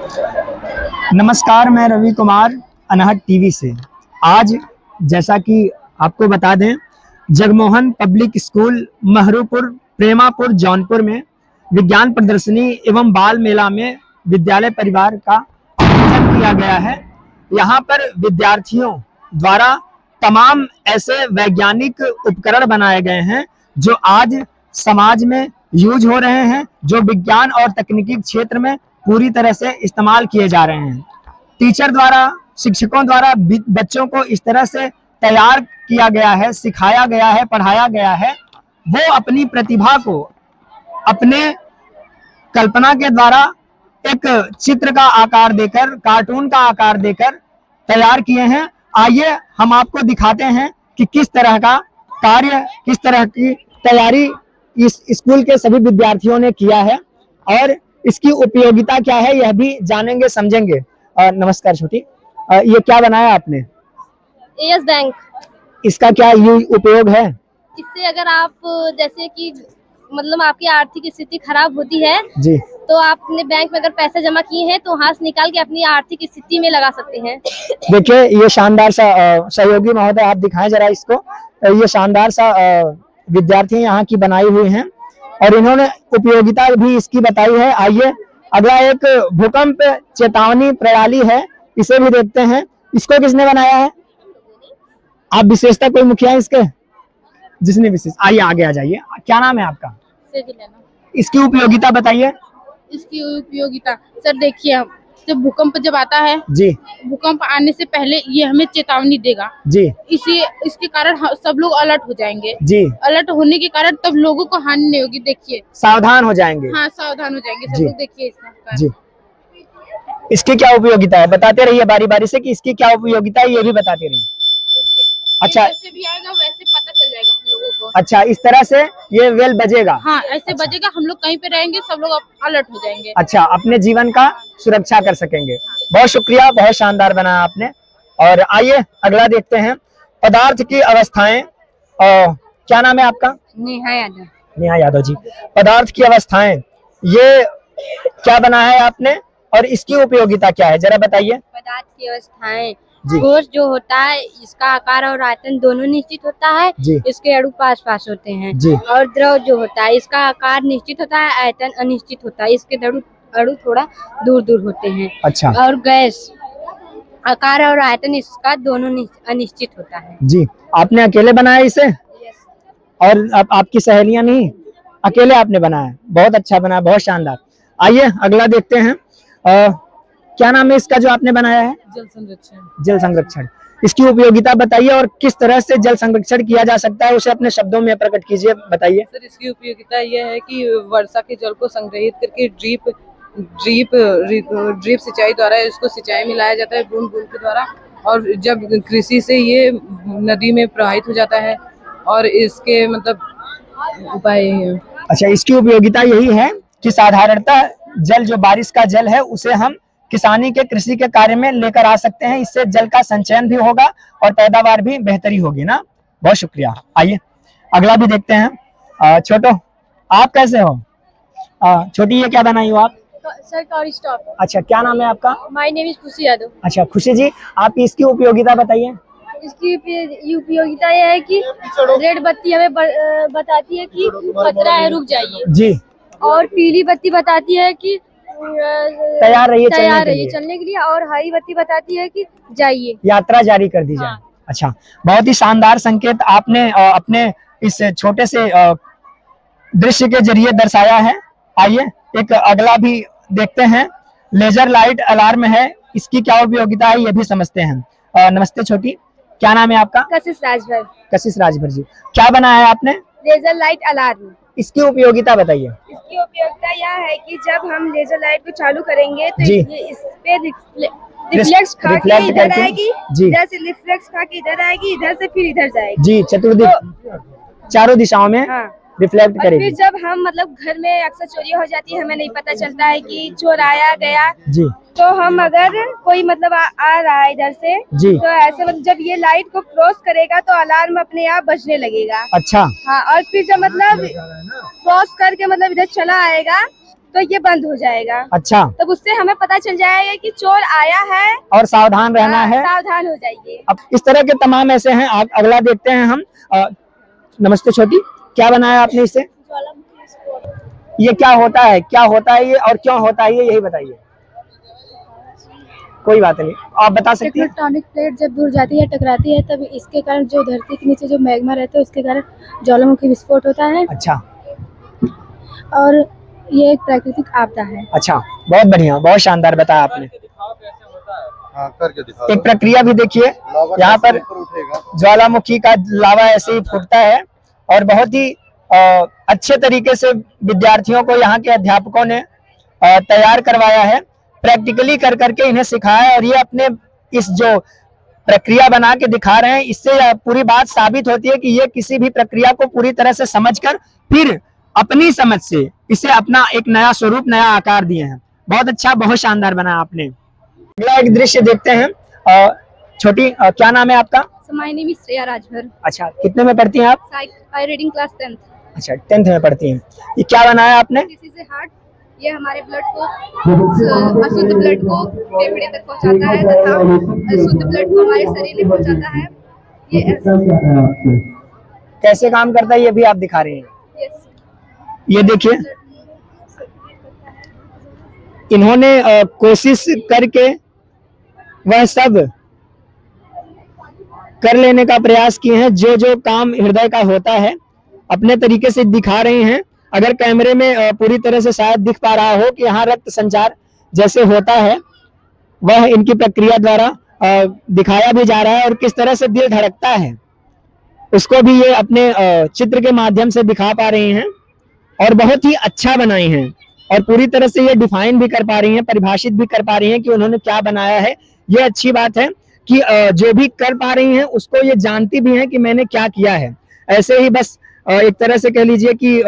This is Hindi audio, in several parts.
नमस्कार, मैं रवि कुमार अनहट टीवी से। आज जैसा कि आपको बता दें, जगमोहन पब्लिक स्कूल महरूपुर प्रेमापुर जौनपुर में विज्ञान प्रदर्शनी एवं बाल मेला में विद्यालय परिवार का आयोजन किया गया है। यहाँ पर विद्यार्थियों द्वारा तमाम ऐसे वैज्ञानिक उपकरण बनाए गए हैं जो आज समाज में यूज हो रहे हैं, जो विज्ञान और तकनीकी क्षेत्र में पूरी तरह से इस्तेमाल किए जा रहे हैं। टीचर द्वारा, शिक्षकों द्वारा बच्चों को इस तरह से तैयार किया गया है, सिखाया गया है, पढ़ाया गया है, वो अपनी प्रतिभा को अपने कल्पना के द्वारा एक चित्र का आकार देकर, कार्टून का आकार देकर तैयार किए हैं। आइए हम आपको दिखाते हैं कि किस तरह का कार्य, किस तरह की तैयारी इस स्कूल के सभी विद्यार्थियों ने किया है और इसकी उपयोगिता क्या है यह भी जानेंगे, समझेंगे। नमस्कार छोटी, ये क्या बनाया आपने? Yes bank. इसका क्या उपयोग है? इससे अगर आप जैसे कि मतलब आपकी आर्थिक स्थिति खराब होती है जी, तो आप अपने बैंक में अगर पैसे जमा किए हैं तो हाथ निकाल के अपनी आर्थिक स्थिति में लगा सकते हैं। देखिए ये शानदार सा सहयोगी महोदय, आप दिखाएं जरा इसको। ये शानदार सा विद्यार्थी यहाँ की बनाई हुई हैं और इन्होंने उपयोगिता भी इसकी बताई है। आइए अगला एक भूकंप चेतावनी प्रणाली है, इसे भी देखते हैं। इसको किसने बनाया है? आप विशेषता कोई मुखिया है इसके जिसने विशेष? आइए आगे आ जाइए। क्या नाम है आपका? इसकी उपयोगिता बताइए। इसकी उपयोगिता सर देखिए, हम जब भूकंप जब आता है जी, भूकंप आने से पहले ये हमें चेतावनी देगा जी, इसके कारण सब लोग अलर्ट हो जाएंगे जी। अलर्ट होने के कारण तब लोगों को हानि नहीं होगी। देखिए सावधान हो जाएंगे। हाँ, सावधान हो जाएंगे सब जी। लोग। देखिए इसका जी, इसकी क्या उपयोगिता है बताते रहिए बारी बारी से कि इसकी क्या उपयोगिता है, ये भी बताते रहिए। अच्छा, जैसे भी आएगा वैसे पता चल जाएगा हम लोगों को। अच्छा, इस तरह से ये वेल बजेगा। हाँ, ऐसे अच्छा। बजेगा, हम लोग कहीं पे रहेंगे सब लोग अलर्ट हो जाएंगे। अच्छा, अपने जीवन का सुरक्षा कर सकेंगे। बहुत शुक्रिया, बहुत शानदार बनाया आपने। और आइए अगला देखते हैं, पदार्थ की अवस्थाएं। क्या नाम है आपका? नेहा यादव। नेहा यादव जी। पदार्थ की अवस्थाएं, ये क्या बनाया है आपने और इसकी उपयोगिता क्या है, जरा बताइए। पदार्थ की अवस्थाएं, जी, ठोस जो होता है इसका आकार और आयतन दोनों निश्चित होता है। जी, इसके अणु पास पास होते हैं। जी, और द्रव जो होता है इसका आकार निश्चित होता है, आयतन अनिश्चित होता है। इसके अणु थोड़ा दूर दूर होते हैं। अच्छा, और गैस, आकार और आयतन इसका दोनों अनिश्चित होता है। जी। आपने अकेले बनाया इसे और आपकी सहेलियां नहीं, अकेले आपने बनाया? बहुत अच्छा बनाया, बहुत शानदार। आइए अगला देखते हैं। क्या नाम है इसका जो आपने बनाया है? जल संरक्षण। जल संरक्षण। इसकी उपयोगिता बताइए और किस तरह से जल संरक्षण किया जा सकता है, उसे अपने शब्दों में प्रकट कीजिए, बताइए। सर इसकी उपयोगिता यह है कि वर्षा के जल को संग्रहित करके ड्रिप सिंचाई द्वारा इसको सिंचाई में लाया जाता है, बूंद बूंद के द्वारा। और जब कृषि से ये नदी में प्रवाहित हो जाता है और इसके मतलब उपाय है। अच्छा, इसकी उपयोगिता यही है कि साधारणतः जल, जो बारिश का जल है, उसे हम किसानी के, कृषि के कार्य में लेकर आ सकते हैं। इससे जल का संचयन भी होगा और पैदावार भी बेहतरी होगी ना। बहुत शुक्रिया। आइए अगला भी देखते हैं। छोटो, आप कैसे हो? छोटी, ये क्या बनाई हो आप? सरकारी स्टॉप। अच्छा, क्या नाम है आपका? माय नेम इज खुशी यादव। अच्छा खुशी जी, आप इसकी उपयोगिता बताइए। इसकी उपयोगिता यह है कि रेड बत्ती हमें बताती है कि खतरा है, रुक जाइए। जी। और पीली बत्ती बताती है कि तैयार रहिए चलने के लिए। और हरी बत्ती बताती है कि जाइए, यात्रा जारी कर दी जाए। हाँ। अच्छा, बहुत ही शानदार संकेत आपने अपने इस छोटे से दृश्य के जरिए दर्शाया है। आइए एक अगला भी देखते हैं। लेजर लाइट अलार्म है, इसकी क्या उपयोगिता है ये भी समझते हैं। नमस्ते छोटी, क्या नाम है आपका? कशिश राजभर। कशिश राजभर जी, क्या बनाया है आपने? Laser light alarm. इसकी उपयोगिता बताइए। इसकी उपयोगिता यह है कि जब हम लेजर लाइट को चालू करेंगे तो जी। ये इस पे रिफ्लेक्स खा के रिफ्लेक्ट इधर करके, आएगी, जी। इधर से रिफ्लेक्स खा के इधर आएगी, इधर से फिर इधर जाएगी। जी, चारों दिशाओं में हाँ। रिफ्लेक्ट और करेगी। फिर जब हम मतलब घर में अक्सर चोरी हो जाती है, हमें नहीं पता चलता है कि चोर आया गया, जी, तो हम अगर कोई मतलब आ रहा है इधर से, जी। तो ऐसे मतलब जब ये लाइट को क्रॉस करेगा तो अलार्म अपने आप बजने लगेगा। अच्छा, हाँ, और फिर जब मतलब क्रॉस करके मतलब इधर चला आएगा तो ये बंद हो जाएगा। अच्छा, तब उससे हमें पता चल जाएगा कि चोर आया है और सावधान रहना है। सावधान हो जाइए। अब इस तरह के तमाम ऐसे हैं। अगला देखते हैं हम। नमस्ते छोटी, क्या बनाया आपने इससे? ये क्या होता है, क्या होता है ये और क्यों होता है ये, यही बताइए। कोई बात नहीं, आप बता सकती हैं। टेक्टोनिक प्लेट जब दूर जाती है, टकराती है, तब इसके कारण जो धरती के नीचे जो मैग्मा रहता है उसके कारण ज्वालामुखी विस्फोट होता है। अच्छा और ये एक प्राकृतिक आपदा है। अच्छा, बहुत बढ़िया, बहुत शानदार बताया आपने। हाँ, करके दिखाओ। एक प्रक्रिया भी देखिए, यहाँ पर ज्वालामुखी का लावा ऐसे ही फूटता है और बहुत ही अच्छे तरीके से विद्यार्थियों को यहाँ के अध्यापकों ने तैयार करवाया है, प्रैक्टिकली कर करके इन्हें सिखाया है। और ये अपने इस जो प्रक्रिया बना के दिखा रहे हैं, इससे पूरी बात साबित होती है कि ये किसी भी प्रक्रिया को पूरी तरह से समझकर फिर अपनी समझ से इसे अपना एक नया स्वरूप, नया आकार दिए हैं। बहुत अच्छा, बहुत शानदार बनाया आपने। अगला एक दृश्य देखते हैं। छोटी, क्या नाम है आपका? My name is Shreya Rajbhar. अच्छा, कितने में पढ़ती हैं आप? I reading class 10th। अच्छा, 10th में पढ़ती हैं। ये क्या बनाया आपने? This is a heart. ये हमारे ब्लड को, अशुद्ध ब्लड को फेफड़े तक पहुंचाता है तथा शुद्ध ब्लड को हमारे शरीर में पहुंचाता है। ये कैसे काम करता है ये भी आप दिखा रहे हैं। ये देखिए, इन्होंने कोशिश करके वह सब कर लेने का प्रयास किए हैं जो जो काम हृदय का होता है, अपने तरीके से दिखा रहे हैं। अगर कैमरे में पूरी तरह से शायद दिख पा रहा हो कि यहाँ रक्त संचार जैसे होता है, वह इनकी प्रक्रिया द्वारा दिखाया भी जा रहा है। और किस तरह से दिल धड़कता है उसको भी ये अपने चित्र के माध्यम से दिखा पा रही हैं और बहुत ही अच्छा बनाई हैं। और पूरी तरह से ये डिफाइन भी कर पा रही हैं, परिभाषित भी कर पा रही हैं कि उन्होंने क्या बनाया है। ये अच्छी बात है कि जो भी कर पा रही हैं उसको ये जानती भी हैं कि मैंने क्या किया है। ऐसे ही बस एक तरह से कह लीजिए कि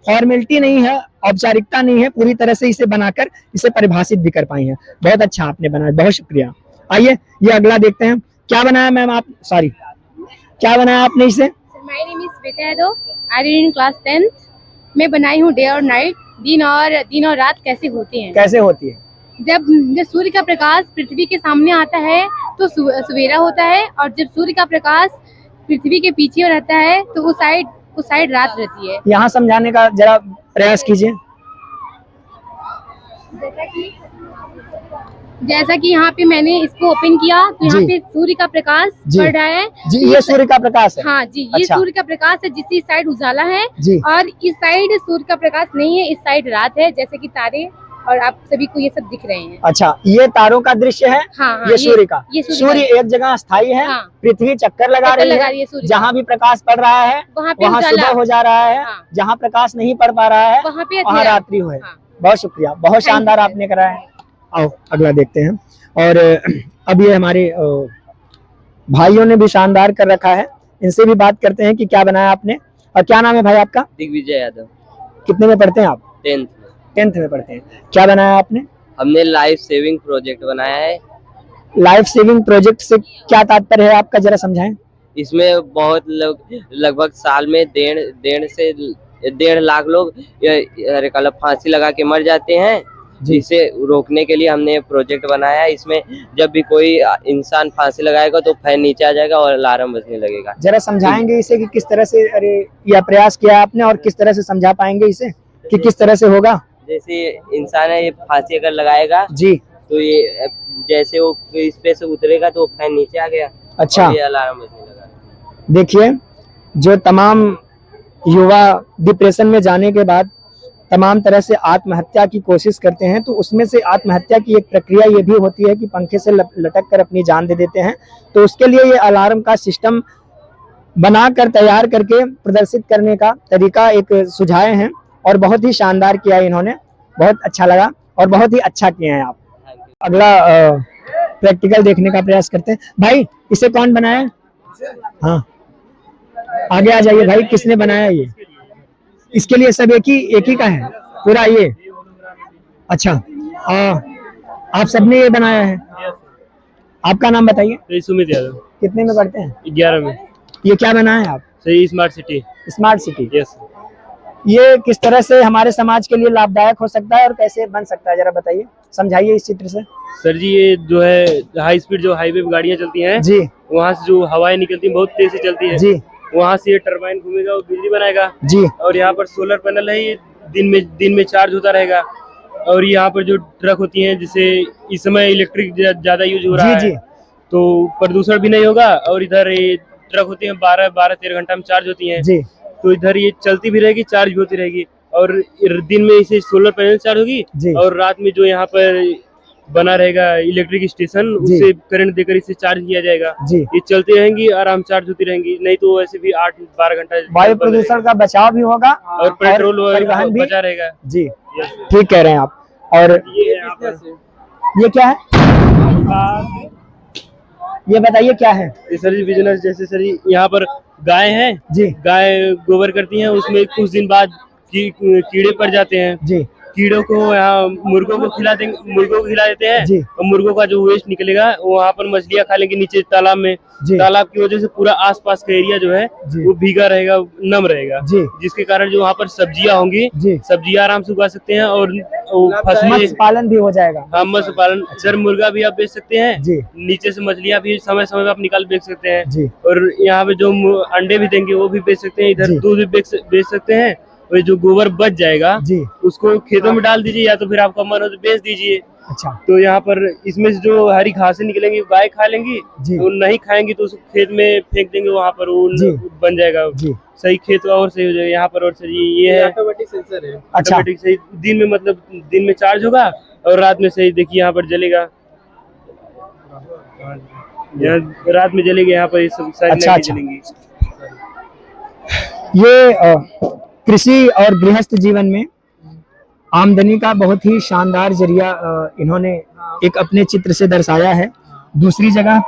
फॉर्मेलिटी नहीं है, औपचारिकता नहीं है, पूरी तरह से इसे बनाकर इसे परिभाषित भी कर पाई हैं। बहुत अच्छा आपने बनाया, बहुत शुक्रिया। आइए ये अगला देखते हैं। क्या बनाया मैम आप? सॉरी, क्या बनाया आपने इसे? My name is Shweta Yadav. I read in class 10th। मैं बनाई हूँ डे और नाइट, दिन और रात कैसे होते हैं। कैसे होती है? जब सूर्य का प्रकाश पृथ्वी के सामने आता है तो सवेरा होता है, और जब सूर्य का प्रकाश पृथ्वी के पीछे रहता है तो उस साइड रात रहती है। यहाँ समझाने का जरा प्रयास कीजिए। जैसा कि यहाँ पे मैंने इसको ओपन किया तो यहाँ पे सूर्य का प्रकाश पड़ रहा है जी। ये सूर्य का प्रकाश है? हाँ जी, ये अच्छा। सूर्य का प्रकाश है, जिस साइड उजाला है जी। और इस साइड सूर्य का प्रकाश नहीं है, इस साइड रात है, जैसे कि तारे और आप सभी को ये सब दिख रहे हैं। अच्छा, ये तारों का दृश्य है। हाँ, ये सूर्य का। सूर्य एक जगह स्थायी है। हाँ। पृथ्वी चक्कर लगा रही है। जहाँ भी प्रकाश पड़ रहा है वहाँ सुबह हो जा रहा है। हाँ। जहाँ प्रकाश नहीं पड़ पा रहा है वहाँ रात्रि हो है। बहुत शुक्रिया, बहुत शानदार आपने कराया है। आओ अगला देखते हैं। और अब ये हमारे भाइयों ने भी शानदार कर रखा है, इनसे भी बात करते हैं कि क्या बनाया आपने। और क्या नाम है भाई आपका? दिग्विजय यादव। कितने में पढ़ते हैं आप? 10th में पढ़ते हैं। क्या बनाया आपने? हमने लाइफ सेविंग प्रोजेक्ट बनाया है। लाइफ सेविंग प्रोजेक्ट से क्या तात्पर्य है आपका, जरा समझाएं। इसमें बहुत लोग, लगभग साल में 1.5 लाख लोग फांसी लगा के मर जाते हैं। जिसे रोकने के लिए हमने प्रोजेक्ट बनाया है। इसमें जब भी कोई इंसान फांसी लगाएगा तो फैन नीचे आ जाएगा और अलार्म बजने लगेगा। जरा समझाएंगे इसे कि किस तरह से यह प्रयास किया आपने और किस तरह से समझा पाएंगे इसे कि किस तरह से होगा? जैसे इंसान है, ये फांसी अगर लगाएगा जी तो ये जैसे वो इस पे से उतरेगा तो फैन नीचे आ गया। अच्छा, ये अलार्म बजने लगा। देखिए, जो तमाम युवा डिप्रेशन में जाने के बाद तमाम तरह से आत्महत्या की कोशिश करते हैं, तो उसमें से आत्महत्या की एक प्रक्रिया ये भी होती है कि पंखे से लटक कर अपनी जान दे देते हैं। तो उसके लिए ये अलार्म का सिस्टम बनाकर तैयार करके प्रदर्शित करने का तरीका एक सुझाए हैं और बहुत ही शानदार किया इन्होंने। बहुत अच्छा लगा और बहुत ही अच्छा किए हैं आप। अगला प्रैक्टिकल देखने का प्रयास करते हैं। भाई इसे कौन बनाया? हाँ आगे आ जाइए भाई, किसने बनाया ये? इसके लिए सब एक ही का है पूरा ये? अच्छा, आप सबने ये बनाया है? आपका नाम बताइए। सुमित यादव। कितने में पढ़ते हैं? 11 में। ये क्या बनाया है आप? सही, smart city. Smart city. Yes. ये किस तरह से हमारे समाज के लिए लाभदायक हो सकता है और कैसे बन सकता है, जरा बताइए, समझाइए इस चित्र से। सर जी, ये जो है हाई स्पीड जो हाईवे पे गाड़ियाँ चलती हैं जी वहाँ से जो हवाएं निकलती हैं बहुत तेज से चलती है जी वहाँ से ये टरबाइन घूमेगा, वो बिजली बनाएगा जी और यहाँ पर सोलर पैनल है, ये दिन में चार्ज होता रहेगा। और यहाँ पर जो ट्रक होती हैं, जिससे इस समय इलेक्ट्रिक ज्यादा यूज हो रहा जी है, तो प्रदूषण भी नहीं होगा। और इधर ये ट्रक होती हैं 12-13 घंटा में चार्ज होती हैं, जी तो इधर ये चलती भी रहेगी, चार्ज भी होती रहेगी। और दिन में इसे सोलर पैनल चार्ज होगी जी और रात में जो यहाँ पर बना रहेगा इलेक्ट्रिक स्टेशन, जी। उससे करंट देकर इसे चार्ज किया जाएगा। जी। ये चलती रहेंगी, आराम चार्ज होती रहेंगी, नहीं तो वैसे भी 8-12 घंटा वायु प्रदूषण का बचाव भी होगा और पेट्रोल परिवहन भी बचा रहेगा। जी, ठीक कह रहे हैं आप। और ये है यहाँ पर, ये क्या है, ये बताइए क्या है। ये सर जी बिजनेस जैसे सर जी यहाँ पर गाय हैं जी गाय गोबर करती हैं, उसमें कुछ दिन बाद कीड़े पड़ जाते हैं। जी कीड़ों को यहाँ मुर्गों को खिला देते हैं जी और मुर्गों का जो वेस्ट निकलेगा वो वहाँ पर मछलियाँ खा लेंगी नीचे तालाब में। जी तालाब की वजह से पूरा आसपास का एरिया जो है जी वो भीगा रहेगा, नम रहेगा, जी जिसके कारण जो वहाँ पर सब्जियाँ होंगी, जी सब्जियाँ आराम से उगा सकते हैं और फसलें, मत्स्य पालन भी हो जाएगा। हाँ मत्स्य पालन, इधर मुर्गा भी आप बेच सकते हैं, जी नीचे से मछलियाँ भी समय समय पर आप निकाल बेच सकते हैं। जी और यहाँ पे जो अंडे भी देंगे वो भी बेच सकते हैं, इधर जी। दूध भी बेच सकते हैं। और जो गोबर बच जाएगा जी उसको खेतों में डाल दीजिए, या तो फिर आपका मन हो तो बेच दीजिए। अच्छा तो यहाँ पर इसमें से जो हरी घासें निकलेंगी वो गाय खा लेंगी, जी वो नहीं खाएंगी तो उसको खेत में फेंक देंगे, वहाँ पर वो जी। बन जाएगा जी सही, खेत और सही हो जाएगा। यहाँ पर और सर ये है ऑटोमेटिक सेंसर है। अच्छा ऑटोमेटिक सही, दिन में मतलब दिन में चार्ज होगा और रात में सही देखिए यहाँ पर जलेगा, यहाँ रात में जलेगा, यहाँ पर ये सब सारी अच्छा, लाइटें अच्छा। जलेंगी। ये कृषि और गृहस्थ जीवन में आमदनी का बहुत ही शानदार जरिया इन्होंने एक अपने चित्र से दर्शाया है। दूसरी जगह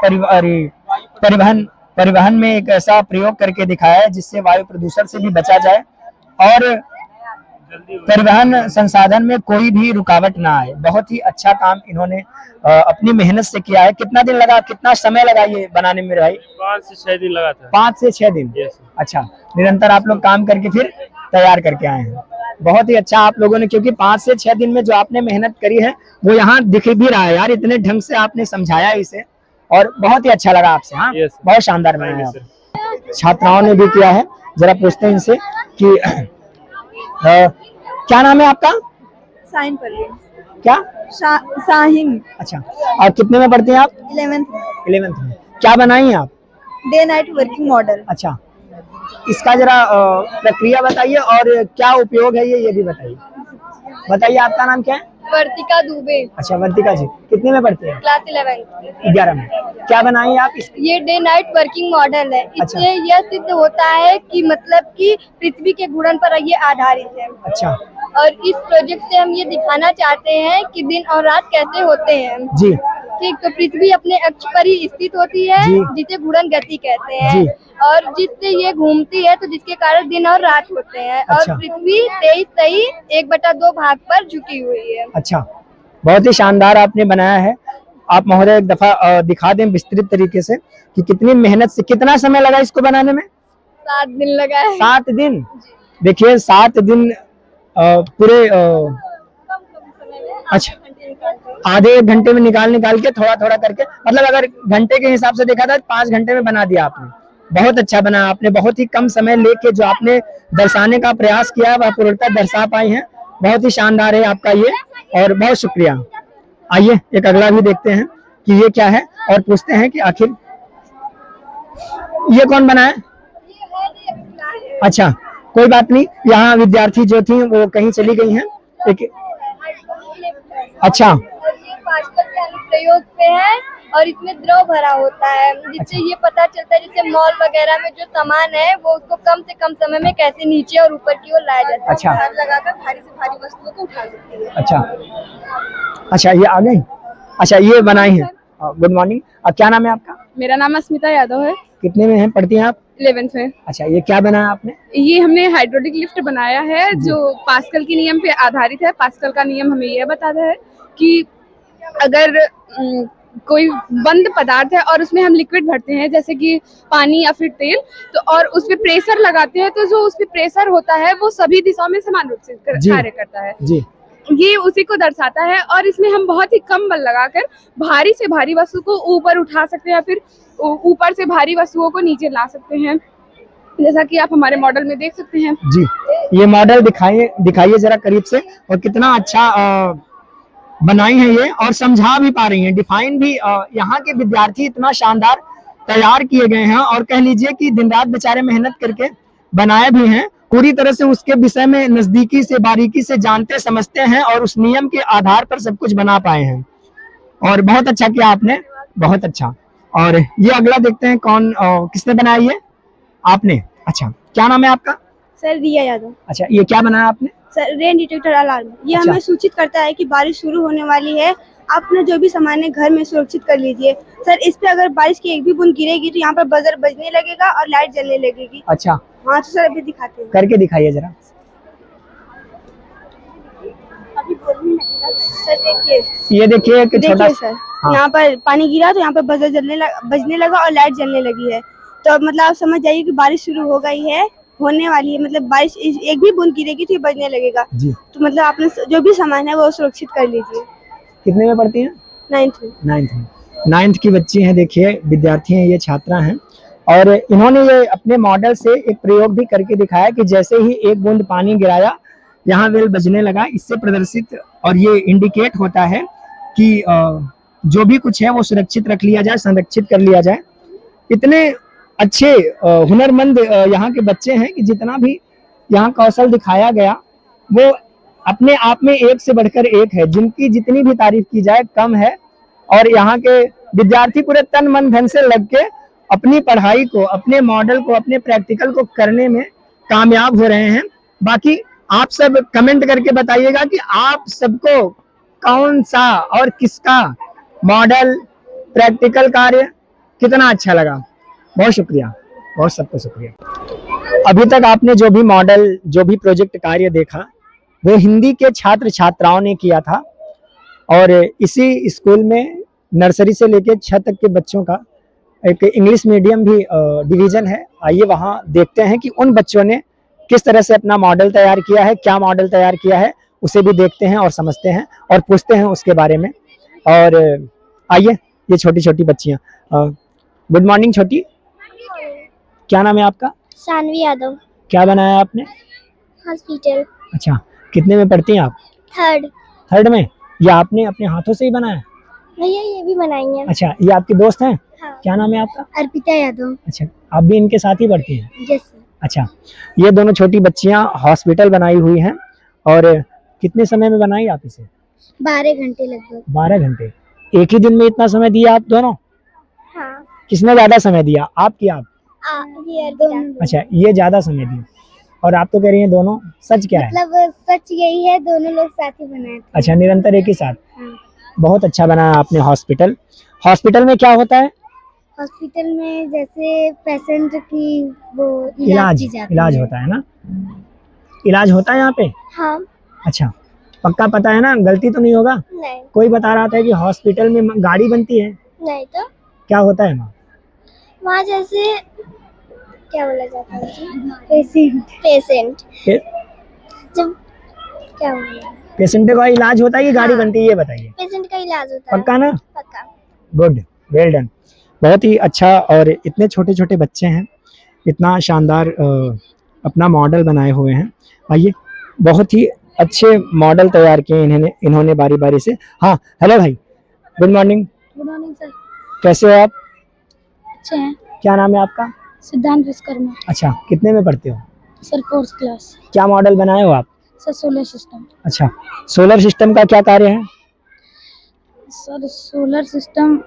परिवहन में एक ऐसा प्रयोग करके दिखाया है जिससे वायु प्रदूषण से भी बचा जाए और परिवहन संसाधन में कोई भी रुकावट ना आए। बहुत ही अच्छा काम इन्होंने अपनी मेहनत से किया है। कितना दिन लगा, कितना समय लगा ये बनाने में भाई? 5 से 6 दिन लगा था। 5 से 6 दिन। Yes. अच्छा, निरंतर आप लोग काम करके फिर तैयार करके आए हैं। बहुत ही अच्छा आप लोगों ने, क्योंकि 5 से 6 दिन में जो आपने मेहनत करी है वो यहाँ दिख भी रहा है यार, इतने ढंग से आपने समझाया इसे और बहुत ही अच्छा लगा आपसे। हाँ Yes. बहुत शानदार बनाया Thank you, आप। छात्राओं ने भी किया है, जरा पूछते हैं इनसे कि क्या नाम है आपका? साइन परवीन। क्या? साहिन। अच्छा, और कितने में पढ़ते हैं आप? 11th में। क्या बनाई हैं आप? Day night working model. अच्छा, इसका जरा प्रक्रिया बताइए और क्या उपयोग है ये भी बताइए। बताइए, आपका नाम क्या है? वर्तिका दुबे, अच्छा, वर्तिका जी, कितने में पढ़ते हैं? क्लास 11। 11 में। क्या बनाई आप इस? ये डे नाइट वर्किंग मॉडल है। अच्छा। इससे यह सिद्ध होता है कि मतलब कि पृथ्वी के घूर्णन पर ये आधारित है। अच्छा और इस प्रोजेक्ट से हम ये दिखाना चाहते हैं कि दिन और रात कैसे होते हैं। जी ठीक, तो पृथ्वी अपने अक्ष पर ही स्थित होती है जी। जिसे घूर्णन गति कहते जी। हैं, और जिससे ये घूमती है तो जिसके कारण दिन और रात होते हैं। अच्छा। और पृथ्वी 23 1/2 भाग पर झुकी हुई है। अच्छा, बहुत ही शानदार आपने बनाया है। आप महोदय एक दफा दिखा दें विस्तृत तरीके से कि कितनी मेहनत से, कितना समय लगा इसको बनाने में? 7 दिन लगा है। 7 दिन। देखिए 7 दिन पूरे अच्छा, आधे 1 घंटे में निकाल के थोड़ा थोड़ा करके, मतलब अगर घंटे के हिसाब से देखा था 5 घंटे में बना दिया आपने। बहुत अच्छा बना आपने, बहुत ही कम समय लेके जो आपने दर्शाने का प्रयास किया है वह पूर्णतः दर्शा पाए हैं। बहुत ही शानदार है आपका ये, और बहुत शुक्रिया। आइए एक अगला भी देखते हैं कि ये क्या है और पूछते हैं कि आखिर ये कौन बना है। अच्छा, कोई बात नहीं, यहाँ विद्यार्थी जो थी वो कहीं चली गई हैं। एक अच्छा, ये पास्कल के अनुप्रयोग पे है और इसमें द्रव भरा होता है, जिससे ये पता चलता है जैसे मॉल वगैरह में जो सामान है वो उसको कम से कम समय में कैसे नीचे और ऊपर की ओर लाया जाता है। अच्छा। भार लगाकर भारी से भारी वस्तुओं को उठा सकते हैं। अच्छा, ये आ गई। अच्छा, ये बनाई है। Good morning. क्या नाम है आपका? मेरा नाम अस्मिता यादव है, कितने में है पढ़ती हैं आप? 11th में। अच्छा, ये क्या बनाया आपने? ये हमने हाइड्रोलिक लिफ्ट बनाया है जो पास्कल के नियम पे आधारित है। पास्कल का नियम हमें यह बताता है कि अगर कोई बंद पदार्थ है और उसमें हम लिक्विड भरते हैं जैसे कि पानी या फिर तेल, तो और उस पे प्रेशर लगाते हैं, तो जो उस पे प्रेशर होता है वो सभी दिशाओं में समान रूप से कार्य करता है जी। ये उसी को दर्शाता है। और इसमें हम बहुत ही कम बल लगाकर भारी से भारी वस्तु को ऊपर उठा सकते हैं या फिर ऊपर से भारी वस्तुओं को नीचे ला सकते हैं, जैसा कि आप हमारे मॉडल में देख सकते हैं। जी, ये मॉडल दिखाइए जरा करीब से, और कितना अच्छा बनाई है ये, और समझा भी पा रही हैं, डिफाइन भी। यहाँ के विद्यार्थी इतना शानदार तैयार किए गए हैं, और कह लीजिए कि दिन रात बेचारे मेहनत करके बनाए भी हैं, पूरी तरह से उसके विषय में नजदीकी से बारीकी से जानते समझते हैं, और उस नियम के आधार पर सब कुछ बना पाए हैं। और बहुत अच्छा किया आपने, बहुत अच्छा। और ये अगला देखते हैं कौन किसने बनाई है? आपने। अच्छा, क्या नाम है आपका? सर रिया यादव। अच्छा, ये क्या बनाया आपने? सर रेन डिटेक्टर अलार्म, ये अच्छा। हमें सूचित करता है कि बारिश शुरू होने वाली है, आप अपना जो भी सामान है घर में सुरक्षित कर लीजिए। सर इस पे अगर बारिश की एक भी बूंद गिरेगी तो यहाँ पर बजर बजने लगेगा और लाइट जलने लगेगी। अच्छा, हाँ तो सर अभी दिखाते हैं, करके दिखाइए जरा। अभी बोलने लगेगा। सर देखिए, ये देखिए कि छोटा देखिए सर, यहाँ पर पानी गिरा तो यहाँ पर बजर बजने लगा और लाइट जलने लगी है, तो मतलब आप समझ जाइए कि बारिश शुरू हो गई है, होने वाली है। मतलब बारिश एक भी बूंद गिरेगी तो ये बजने लगेगा जी। तो मतलब आपने जो भी सामान है वो सुरक्षित कर लीजिए। कितने में पढ़ती हैं? 9th में। 9th की बच्ची हैं, देखिए विद्यार्थी हैं, ये छात्रा हैं, और इन्होंने ये अपने मॉडल से एक प्रयोग भी करके दिखाया कि जैसे ही एक बूंद पानी गिराया यहाँ बेल बजने लगा। इससे प्रदर्शित और ये इंडिकेट होता है कि जो भी कुछ है वो सुरक्षित रख लिया जाए, संरक्षित कर लिया जाए। इतने अच्छे हुनरमंद यहाँ के बच्चे हैं कि जितना भी यहाँ कौशल दिखाया गया वो अपने आप में एक से बढ़कर एक है, जिनकी जितनी भी तारीफ की जाए कम है। और यहाँ के विद्यार्थी पूरे तन मन धन से लग के अपनी पढ़ाई को, अपने मॉडल को, अपने प्रैक्टिकल को करने में कामयाब हो रहे हैं। बाकी आप सब कमेंट करके बताइएगा कि आप सबको कौन सा और किसका मॉडल, प्रैक्टिकल कार्य कितना अच्छा लगा। बहुत शुक्रिया, बहुत सबको शुक्रिया। अभी तक आपने जो भी मॉडल, जो भी प्रोजेक्ट कार्य देखा वो हिंदी के छात्र छात्राओं ने किया था, और इसी स्कूल में नर्सरी से लेकर 6 तक के बच्चों का एक इंग्लिश मीडियम भी डिवीजन है। आइए वहाँ देखते हैं कि उन बच्चों ने किस तरह से अपना मॉडल तैयार किया है, क्या मॉडल तैयार किया है, उसे भी देखते हैं और समझते हैं और पूछते हैं उसके बारे में। और आइए, ये छोटी छोटी बच्चियाँ। गुड मॉर्निंग छोटी, क्या नाम है आपका? सानवी यादव। क्या बनाया आपने? हॉस्पिटल। अच्छा, कितने में पढ़ती हैं आप? 3rd में। ये आपने अपने हाथों से ही बनाया? भैया ये भी बनाई है। अच्छा, ये आपकी दोस्त हैं? हाँ। क्या नाम है आपका? अर्पिता यादव। अच्छा, आप भी इनके साथ ही पढ़ती हैं? यस। अच्छा, ये दोनों छोटी बच्चियां हॉस्पिटल बनाई हुई हैं। और कितने समय में बनाई आप इसे? 12 घंटे लगभग। 12 घंटे। एक ही दिन में इतना समय दिया आप दोनों? हाँ। किसने ज्यादा समय दिया, आप की आप? ये अर्पिता। अच्छा, ये ज्यादा समय दिया। और आप तो कह रही हैं दोनों, सच क्या है? मतलब सच यही है, दोनों लोग साथ ही बनाए थे। अच्छा, निरंतर एक ही साथ। हाँ। बहुत अच्छा बनाया आपने हॉस्पिटल। हॉस्पिटल में क्या होता है? हॉस्पिटल में जैसे पेशेंट की वो इलाज की जाती इलाज है। होता है ना? इलाज होता है यहाँ पे? हाँ। अच्छा, पक्का पता है ना? गलती तो नहीं होगा? नहीं। कोई बता रहा था कि हॉस्पिटल में गाड़ी बनती है। नहीं तो क्या होता है वहाँ जैसे क्या बोला जाता है जी? पेशेंट जब क्या बोला, पेशेंट का इलाज होता है कि गाड़ी बनती है, ये बताइए। पेशेंट का इलाज होता है। पक्का ना? पक्का। Good, well done. बहुत ही अच्छा। और इतने छोटे छोटे बच्चे हैं, इतना शानदार अपना मॉडल बनाए हुए हैं। आइए, बहुत ही अच्छे मॉडल तैयार किए इन्होंने बारी बारी से। हाँ, हेलो भाई, good morning. Good morning sir. कैसे हो आप? अच्छे हैं। क्या नाम है आपका? सिद्धांत विश्वकर्मा। अच्छा, कितने में पढ़ते हो? Sir 4th class. क्या मॉडल बनाए हो आप? Sir solar system. अच्छा, सोलर सिस्टम का क्या कार्य है? Sir solar system,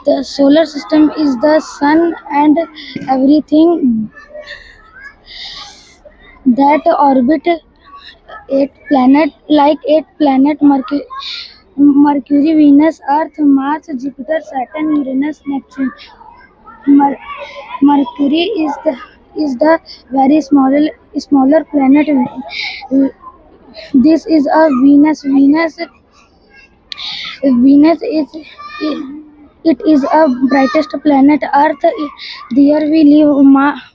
the solar system is the sun and everything that orbit 8 planet, like 8 planet Mercury, Venus, Earth, Mars, Jupiter, Saturn, Uranus, Neptune. Mercury is the very smaller planet. This is a Venus. Venus is it is a brightest planet. Earth, there we live.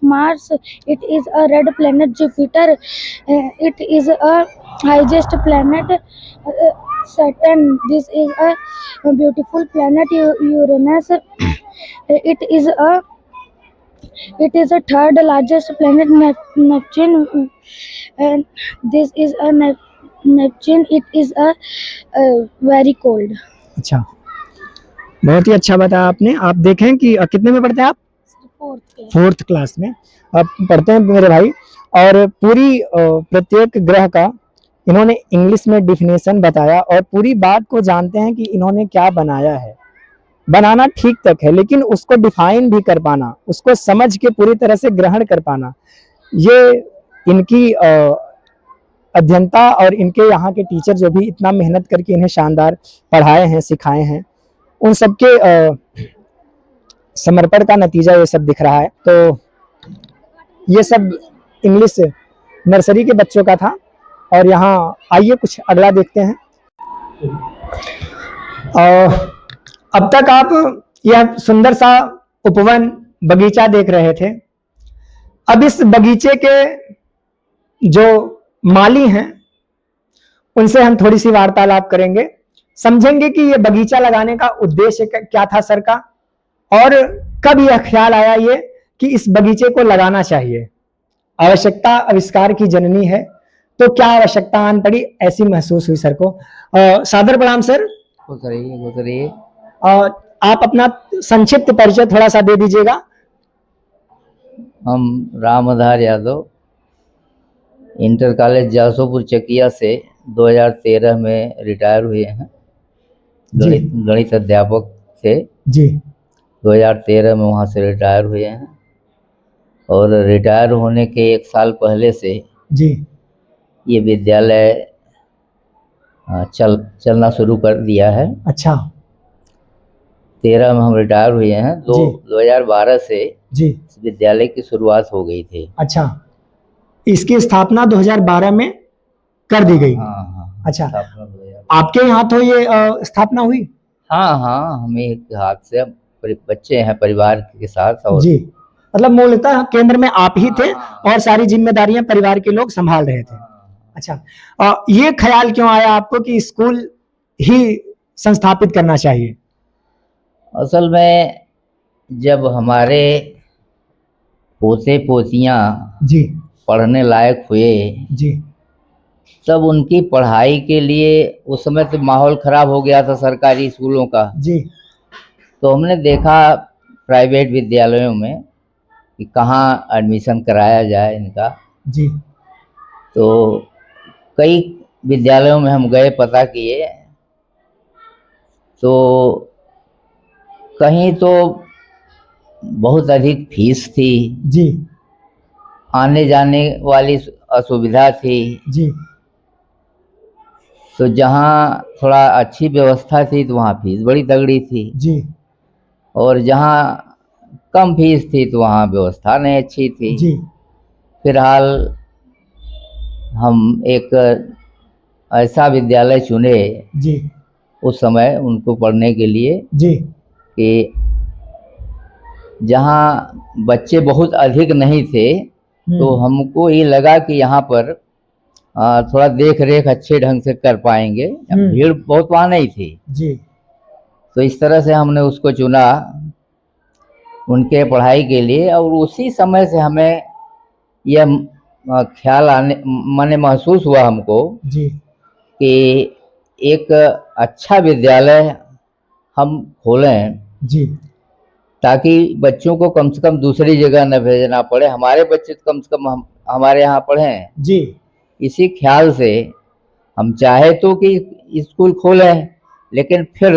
Mars, it is a red planet. Jupiter, it is a highest planet. Saturn, this is a beautiful planet. Uranus, it is a third largest planet. Neptune, and this is a Neptune. It is a very cold. अच्छा, बहुत ही अच्छा बताया आपने। आप देखें कि कितने में पढ़ते हैं आप? फोर्थ क्लास में आप पढ़ते हैं मेरे भाई। और पूरी प्रत्येक ग्रह का इन्होंने इंग्लिश में डिफिनेशन बताया और पूरी बात को जानते हैं कि इन्होंने क्या बनाया है। बनाना ठीक तक है, लेकिन उसको डिफाइन भी कर पाना, उसको समझ के पूरी तरह से ग्रहण कर पाना, ये इनकी अध्ययनता और इनके यहाँ के टीचर जो भी इतना मेहनत करके इन्हें शानदार पढ़ाए हैं, सिखाए हैं, उन सबके समर्पण का नतीजा ये सब दिख रहा है। तो ये सब इंग्लिश नर्सरी के बच्चों का था। और यहाँ आइए कुछ अगला देखते हैं। अब तक आप यह सुंदर सा उपवन बगीचा देख रहे थे। अब इस बगीचे के जो माली हैं उनसे हम थोड़ी सी वार्तालाप करेंगे, समझेंगे कि ये बगीचा लगाने का उद्देश्य क्या था सर का, और कब यह ख्याल आया ये कि इस बगीचे को लगाना चाहिए। आवश्यकता आविष्कार की जननी है, तो क्या आवश्यकता आन पड़ी, ऐसी महसूस हुई सर को। सादर प्रणाम सर। गुजरिए। आप अपना संक्षिप्त परिचय थोड़ा सा दे दीजिएगा। हम रामधार यादव इंटर कॉलेज जासोपुर चकिया से 2013 में रिटायर हुए हैं। गणित अध्यापक थे जी। 2013 में वहाँ से रिटायर हुए हैं और रिटायर होने के 1 साल पहले से जी ये विद्यालय चलना शुरू कर दिया है। अच्छा। 13 में हम रिटायर हुए हैं। 2012 से जी इस विद्यालय की शुरुआत हो गई थी। अच्छा, इसकी स्थापना 2012 में कर दी गई। हाँ। अच्छा, आपके यहाँ तो ये स्थापना हुई? हाँ, हमें एक हाथ से बच्चे हैं परिवार के साथ। और जी, मतलब मूलतः केंद्र में आप ही थे और सारी जिम्मेदारियां परिवार के लोग संभाल रहे थे। अच्छा, ये ख्याल क्यों आया आपको कि स्कूल ही संस्थापित करना चाहिए? असल में जब हमारे पोते पोतियां जी पढ़ने लायक हुए जी, तब उनकी पढ़ाई के लिए उस समय तो माहौल खराब हो गया था सरकारी स्कूलों का जी। तो हमने देखा प्राइवेट विद्यालयों में कि कहाँ एडमिशन कराया जाए इनका। जी। तो कई विद्यालयों में हम गए, पता किए, तो कहीं तो बहुत अधिक फीस थी जी, आने जाने वाली असुविधा थी जी। तो जहाँ थोड़ा अच्छी व्यवस्था थी तो वहाँ फीस बड़ी तगड़ी थी जी, और जहाँ कम फीस थी तो वहाँ व्यवस्था नहीं अच्छी थी जी। फिलहाल हम एक ऐसा विद्यालय चुने जी उस समय उनको पढ़ने के लिए जी, कि जहाँ बच्चे बहुत अधिक नहीं थे तो हमको ये लगा कि यहाँ पर थोड़ा देख रेख अच्छे ढंग से कर पाएंगे। भीड़ बहुत वहाँ नहीं थी जी। तो इस तरह से हमने उसको चुना उनके पढ़ाई के लिए। और उसी समय से हमें यह ख्याल माने महसूस हुआ हमको जी कि एक अच्छा विद्यालय हम खोलें जी, ताकि बच्चों को कम से कम दूसरी जगह न भेजना पड़े, हमारे बच्चे कम से कम हमारे यहाँ पढ़ें जी। इसी ख्याल से हम चाहे तो कि स्कूल खोलें, लेकिन फिर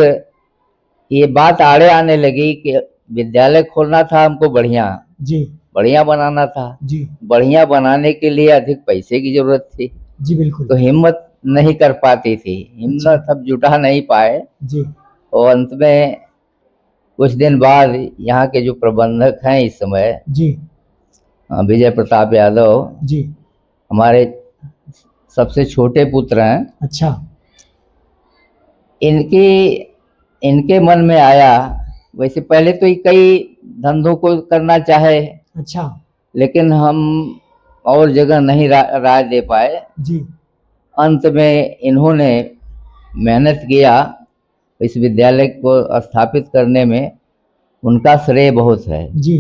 ये बात आड़े आने लगी कि विद्यालय खोलना था हमको बढ़िया बनाना था जी। बढ़िया बनाने के लिए अधिक पैसे की जरूरत थी जी बिल्कुल। तो हिम्मत नहीं कर पाती थी, हिम्मत सब जुटा नहीं पाए जी। और अंत में कुछ दिन बाद यहाँ के जो प्रबंधक हैं इस समय जी, विजय प्रताप यादव जी, हमारे सबसे छोटे पुत्र हैं। अच्छा। इनके मन में आया। वैसे पहले तो ये कई धंधों को करना चाहे, अच्छा लेकिन हम और जगह नहीं राय दे पाए। जी अंत में इन्होंने मेहनत किया, इस विद्यालय को स्थापित करने में उनका श्रेय बहुत है। जी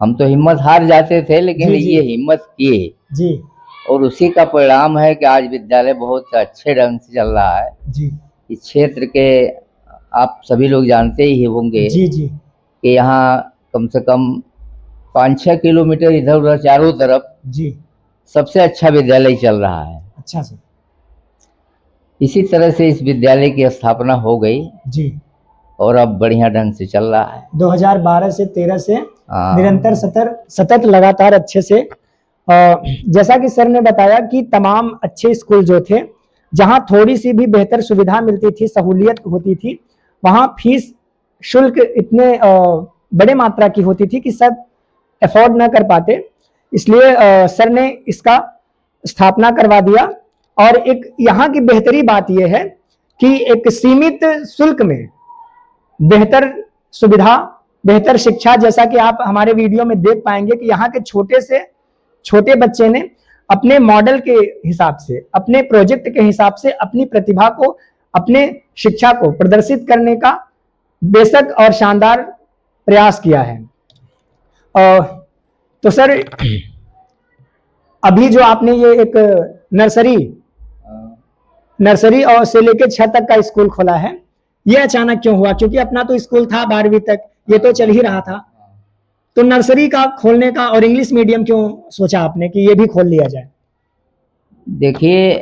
हम तो हिम्मत हार जाते थे, लेकिन जी, जी। ये हिम्मत किए जी और उसी का परिणाम है कि आज विद्यालय बहुत अच्छे ढंग से चल रहा है। जी इस क्षेत्र के आप सभी लोग जानते ही होंगे जी जी कि यहाँ कम से कम 5-6 किलोमीटर इधर उधर चारों तरफ जी सबसे अच्छा विद्यालय चल रहा है। अच्छा सर इसी तरह से इस विद्यालय की स्थापना हो गई जी और अब बढ़िया ढंग से चल रहा है। 2012 से 13 से हाँ। निरंतर सतत लगातार अच्छे से जैसा कि सर ने बताया कि तमाम अच्छे स्कूल जो थे, जहां थोड़ी सी भी बेहतर सुविधा मिलती थी, सहूलियत होती थी, वहां फीस शुल्क इतने बड़े मात्रा की होती थी कि सब अफोर्ड न कर पाते। इसलिए सर ने इसका स्थापना करवा दिया। और एक यहाँ की बेहतरी बात यह है कि एक सीमित शुल्क में बेहतर सुविधा, बेहतर शिक्षा, जैसा कि आप हमारे वीडियो में देख पाएंगे कि यहाँ के छोटे से छोटे बच्चे ने अपने मॉडल के हिसाब से, अपने प्रोजेक्ट के हिसाब से अपनी प्रतिभा को, अपने शिक्षा को प्रदर्शित करने का बेशक और शानदार प्रयास किया है। तो सर अभी जो आपने ये एक नर्सरी और से लेकर 6 तक का स्कूल खोला है, ये अचानक क्यों हुआ? क्योंकि अपना तो स्कूल था 12वीं तक, ये तो चल ही रहा था, तो नर्सरी का खोलने का और इंग्लिश मीडियम क्यों सोचा आपने कि ये भी खोल लिया जाए? देखिए,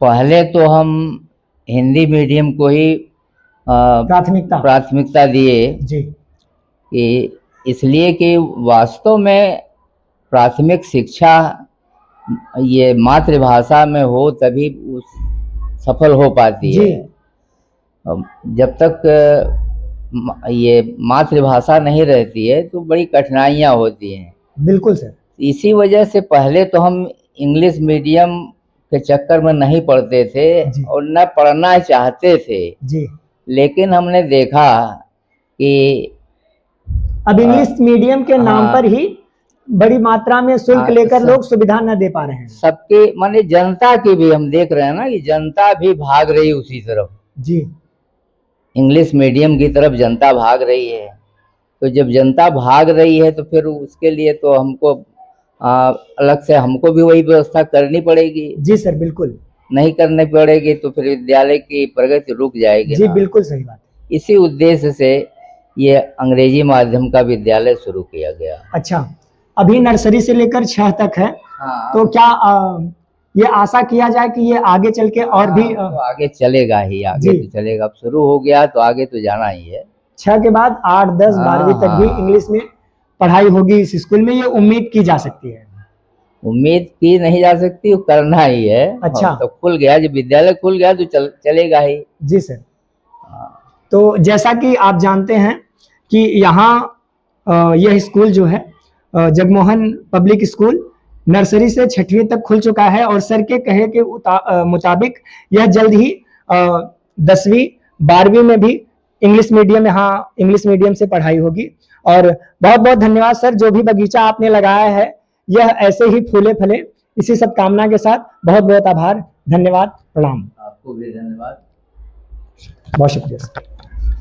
पहले तो हम हिंदी मीडियम को ही प्राथमिकता दिए जी, कि इसलिए कि वास्तव में प्राथमिक शिक्षा ये मातृभाषा में हो तभी सफल हो पाती है। जब तक ये मातृभाषा नहीं रहती है तो बड़ी कठिनाइयाँ होती हैं। बिल्कुल सर। इसी वजह से पहले तो हम इंग्लिश मीडियम के चक्कर में नहीं पढ़ते थे और न पढ़ना चाहते थे जी। लेकिन हमने देखा कि अब इंग्लिश मीडियम के नाम पर ही बड़ी मात्रा में शुल्क लेकर लोग सुविधा न दे पा रहे हैं। सबके माने जनता की भी हम देख रहे हैं ना कि जनता भी भाग रही उसी तरफ जी, इंग्लिश मीडियम की तरफ जनता भाग रही है। तो जब जनता भाग रही है तो फिर उसके लिए तो हमको अलग से हमको भी वही व्यवस्था करनी पड़ेगी। जी सर, बिल्कुल। नहीं करनी पड़ेगी तो फिर विद्यालय की प्रगति रुक जाएगी जी, बिल्कुल सही बात है। इसी उद्देश्य से ये अंग्रेजी माध्यम का विद्यालय शुरू किया गया। अच्छा, अभी नर्सरी से लेकर 6 तक है। हाँ। तो क्या ये आशा किया जाए कि ये आगे चल के और भी तो आगे चलेगा ही, आगे तो चलेगा। अब शुरू हो गया तो आगे तो जाना ही है। 6 के बाद 8, 10, 12वीं तक भी इंग्लिश में पढ़ाई होगी इस स्कूल में, ये उम्मीद की जा सकती है। उम्मीद की नहीं जा सकती, करना ही है। अच्छा, तो खुल गया, जब विद्यालय खुल गया तो चलेगा ही। जी सर। तो जैसा कि आप जानते हैं कि यहाँ यह स्कूल जो है जगमोहन पब्लिक स्कूल नर्सरी से 6वीं तक खुल चुका है और सर के कहे के मुताबिक यह जल्द ही 10वीं 12वीं में भी इंग्लिश मीडियम से पढ़ाई होगी। और बहुत बहुत धन्यवाद सर, जो भी बगीचा आपने लगाया है यह ऐसे ही फूले फले, इसी सब कामना के साथ बहुत बहुत आभार, धन्यवाद, प्रणाम। आपको भी धन्यवाद, बहुत शुक्रिया सर।